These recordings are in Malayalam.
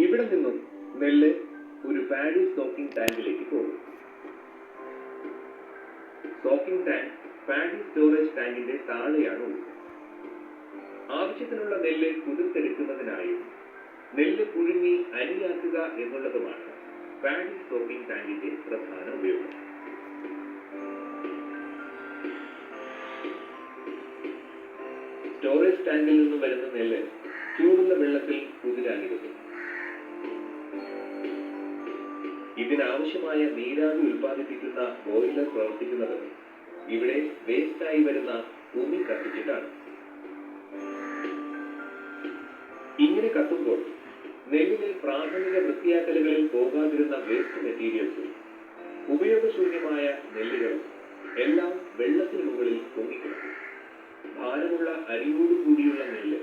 ഇവിടെ നിന്നും നെല്ല് ഒരു പാഡി സോക്കിംഗ് ടാങ്കിലേക്ക് പോകും. സോക്കിംഗ് ടാങ്ക് പാഡി സ്റ്റോറേജ് ടാങ്കിന്റെ താഴെയാണ് ഉള്ളത്. ആവശ്യത്തിനുള്ള നെല്ല് കുതിർത്തെടുക്കുന്നതിനായും നെല്ല് പുഴുങ്ങി അരിയാക്കുക എന്നുള്ളതുമാണ് പാഡി സോക്കിംഗ് ടാങ്കിന്റെ പ്രധാന ഉപയോഗം. സ്റ്റോറേജ് ടാങ്കിൽ നിന്ന് വരുന്ന നെല്ല് ചൂടുള്ള വെള്ളത്തിൽ കുതിരാനിരുന്നു. ഇതിനാവശ്യമായ നീരാവി ഉൽപ്പാദിപ്പിക്കുന്ന ബോയിലർ പ്രവർത്തിക്കുന്നത് ഇവിടെ വേസ്റ്റായി വരുന്ന ഭൂമി കത്തിച്ചിട്ടാണ്. ഇങ്ങനെ കത്തുമ്പോൾ നെല്ലിലെ പ്രാഥമിക വൃത്തിയാക്കലുകളിൽ പോകാതിരുന്ന വേസ്റ്റ് മെറ്റീരിയൽസും ഉപയോഗശൂന്യമായ നെല്ലുകളും എല്ലാം വെള്ളത്തിന് മുകളിൽ പൊങ്ങിക്കിടക്കും. ഭാരമുള്ള അരിയോടുകൂടിയുള്ള നെല്ല്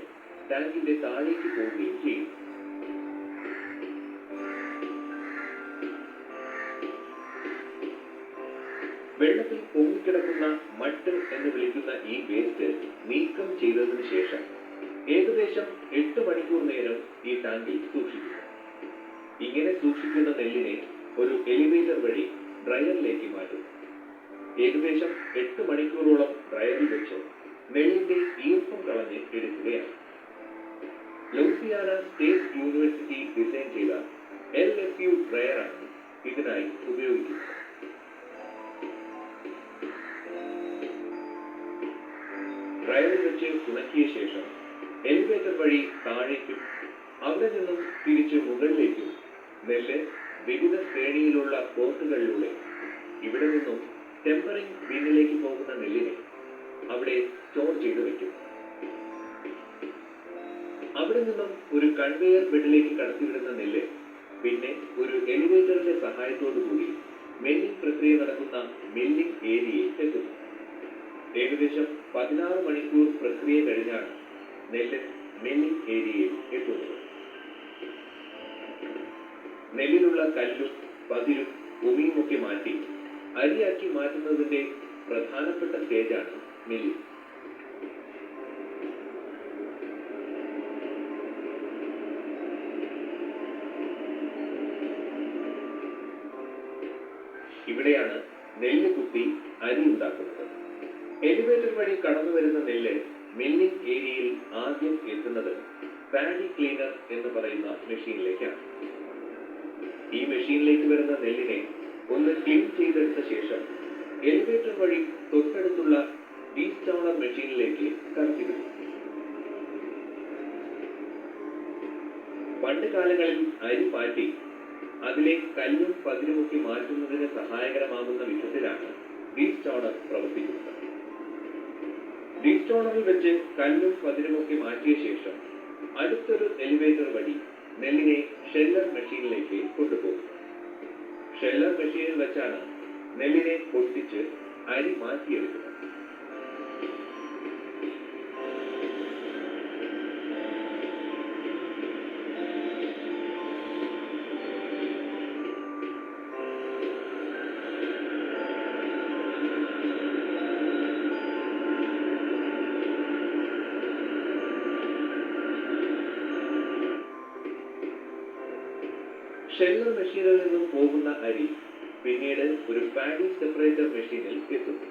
ടാങ്കിന്റെ താഴേക്ക് പോവുകയും ചെയ്യും. വെള്ളത്തിൽ പൊങ്ങിക്കിടക്കുന്ന മട്ട് എന്ന് വിളിക്കുന്ന ഈ വേസ്റ്റ് നീക്കം ചെയ്തതിനു ശേഷം ഏകദേശം 8 മണിക്കൂർ നേരം ഈ ടാങ്കിൽ സൂക്ഷിക്കുന്നു. ഇങ്ങനെ സൂക്ഷിക്കുന്ന നെല്ലിനെ ഒരു എലിവേറ്റർ വഴി ഡ്രയറിലേക്ക് മാറ്റും. ഏകദേശം 8 മണിക്കൂറോളം ഡ്രയറിൽ വെച്ച് നെല്ലിന്റെ ഈർപ്പം കളഞ്ഞ് എടുക്കുകയാണ്. ലൂസിയാന സ്റ്റേറ്റ് യൂണിവേഴ്സിറ്റി ഡിസൈൻ ചെയ്ത LFU ഡ്രയറാണ് ഇതിനായി ഉപയോഗിക്കുന്നത്. ഡ്രയറിൽ വെച്ച് ഉണക്കിയ ശേഷം എലിവേറ്റർ വഴി താഴേക്കും അവിടെ നിന്നും തിരിച്ച് മുകളിലേക്കും നെല്ല് വിവിധ ശ്രേണിയിലുള്ള പോർട്ടുകളിലൂടെ ഇവിടെ നിന്നും ടെമ്പറിംഗ് ബിന്നിലേക്ക് പോകുന്ന നെല്ലിനെ അവിടെ സ്റ്റോർ ചെയ്ത് വെക്കും. അവിടെ നിന്നും ഒരു കൺവെയർ ബെഡിലേക്ക് കടത്തിവിടുന്ന നെല്ല് പിന്നെ ഒരു എലിവേറ്ററിന്റെ സഹായത്തോടു കൂടി മില്ലിംഗ് പ്രക്രിയ നടക്കുന്ന മില്ലിംഗ് ഏരിയയിൽ എത്തുന്നു. ഏകദേശം 16 മണിക്കൂർ പ്രക്രിയ കഴിഞ്ഞാണ് നെല്ല് മില്ലിംഗ് ഏരിയയിൽ എത്തുന്നത്. നെല്ലിലുള്ള കല്ലും പതിരും ഉമിയുമൊക്കെ മാറ്റി അരിയാക്കി മാറ്റുന്നതിന്റെ പ്രധാനപ്പെട്ട സ്റ്റേജാണ് മില്ലിംഗ്. ഇവിടെയാണ് നെല്ല് കുത്തി അരി ഉണ്ടാക്കുന്നത്. എലിവേറ്റർ വഴി കടന്നു വരുന്ന നെല്ല് മില്ലിംഗ് ഏരിയയിൽ ആദ്യം എത്തുന്നത് പാഡി ക്ലീനർ എന്ന് പറയുന്ന മെഷീനിലേക്കാണ്. ഈ മെഷീനിലേക്ക് വരുന്ന നെല്ലിനെ ഒന്ന് ക്ലീൻ ചെയ്തെടുത്ത ശേഷം എലിവേറ്റർ വഴി തൊട്ടടുത്തുള്ള ഡീസ്റ്റോണർ മെഷീനിലേക്ക് കടത്തിവിടും. പണ്ട് കാലങ്ങളിൽ അരി പാറ്റി അതിലെ കല്ലും പതിരുമൊക്കെ മാറ്റുന്നതിന് സഹായകരമാകുന്ന വിധത്തിലാണ് ഡീസ്റ്റോണർ പ്രവർത്തിക്കുന്നത്. ഡീസ്റ്റോണറിൽ വെച്ച് കല്ലും പതിരുമൊക്കെ മാറ്റിയ ശേഷം അടുത്തൊരു എലിവേറ്റർ വഴി നെല്ലിനെ ഷെല്ലർ മെഷീനിലേക്ക് കൊണ്ടുപോകും. ഷെല്ലർ മെഷീനിൽ വെച്ചാണ് നെല്ലിനെ പൊട്ടിച്ച് അരി മാറ്റിയെടുക്കുന്നത്. ഷെല്ലർ മെഷീനിൽ നിന്നും പോകുന്ന അരി പിന്നീട് ഒരു പാഡി സെപ്പറേറ്റർ മെഷീനിൽ എത്തുന്നു.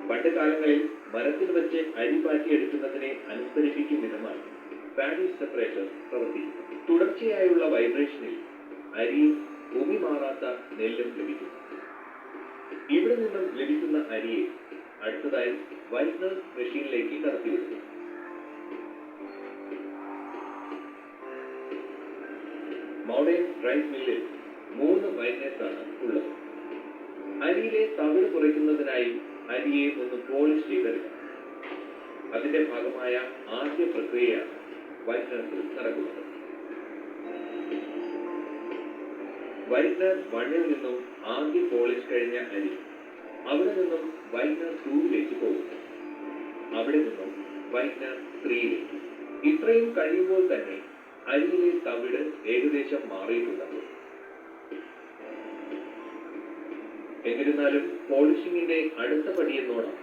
പണ്ട് കാലങ്ങളിൽ മരത്തിൽ വെച്ച് അരി പാറ്റിയെടുക്കുന്നതിനെ അനുസരിപ്പിക്കും വിധമാണ് പാഡി സെപ്പറേറ്റർ പ്രവർത്തിക്കുന്നത്. തുടർച്ചയായുള്ള വൈബ്രേഷനിൽ അരിയും ഉമി മാറാത്ത നെല്ലും ലഭിക്കുന്നു. ഇവിടെ നിന്നും ലഭിക്കുന്ന അരിയെ അടുത്തതായി വൈറ്റ്നർ മെഷീനിലേക്ക് കടത്തിവിടുന്നു. മോഡേൺ റൈസ് മില്ലിൽ 3 വൈറ്റ്നേഴ്സ് ആണ് ഉള്ളത്. അരിയിലെ തവിട് കുറയ്ക്കുന്നതിനായി അരിയെ ഒന്ന് പോളിഷ് ചെയ്തെടുക്കണം. അതിന്റെ ഭാഗമായ ആദ്യ പ്രക്രിയയാണ് വൈറ്റ്നറിൽ നടക്കുന്നത്. വൈറ്റ്നർ 1 നിന്നും ആദ്യ പോളിഷ് കഴിഞ്ഞ അരി അവിടെ നിന്നും വൈറ്റ്നർ 2 പോകുന്നു. അവിടെ നിന്നും വൈറ്റ്നർ 3-ലേക്ക്. ഇത്രയും കഴിയുമ്പോൾ തന്നെ അരിയിലെ തവിട് ഏകദേശം മാറിയിട്ടുണ്ടാകും. എന്നിരുന്നാലും പോളിഷിങ്ങിന്റെ അടുത്ത പടിയെന്നോണം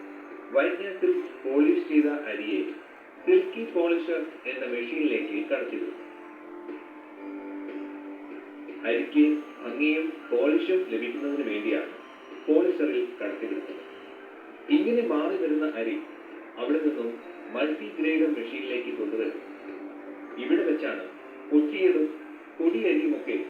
വൈറ്റ്നർ സിൽക്ക് പോളിഷ് ചെയ്ത അരിയെ സിൽക്കി പോളിഷർ എന്ന മെഷീനിലേക്ക് കടത്തിവിടും. അരിക്ക് ഭംഗിയും പോളിഷും ലഭിക്കുന്നതിന് വേണ്ടിയാണ് പോളിഷറിൽ കടത്തിവിടുന്നത്. ഇങ്ങനെ മാറി വരുന്ന അരി അവിടെ നിന്നും മൾട്ടിഗ്രേഡർ മെഷീനിലേക്ക് കൊണ്ടുവരും. ഇവിടെ വെച്ചാണ് പൊട്ടിയതും പൊടിയരിയുമൊക്കെ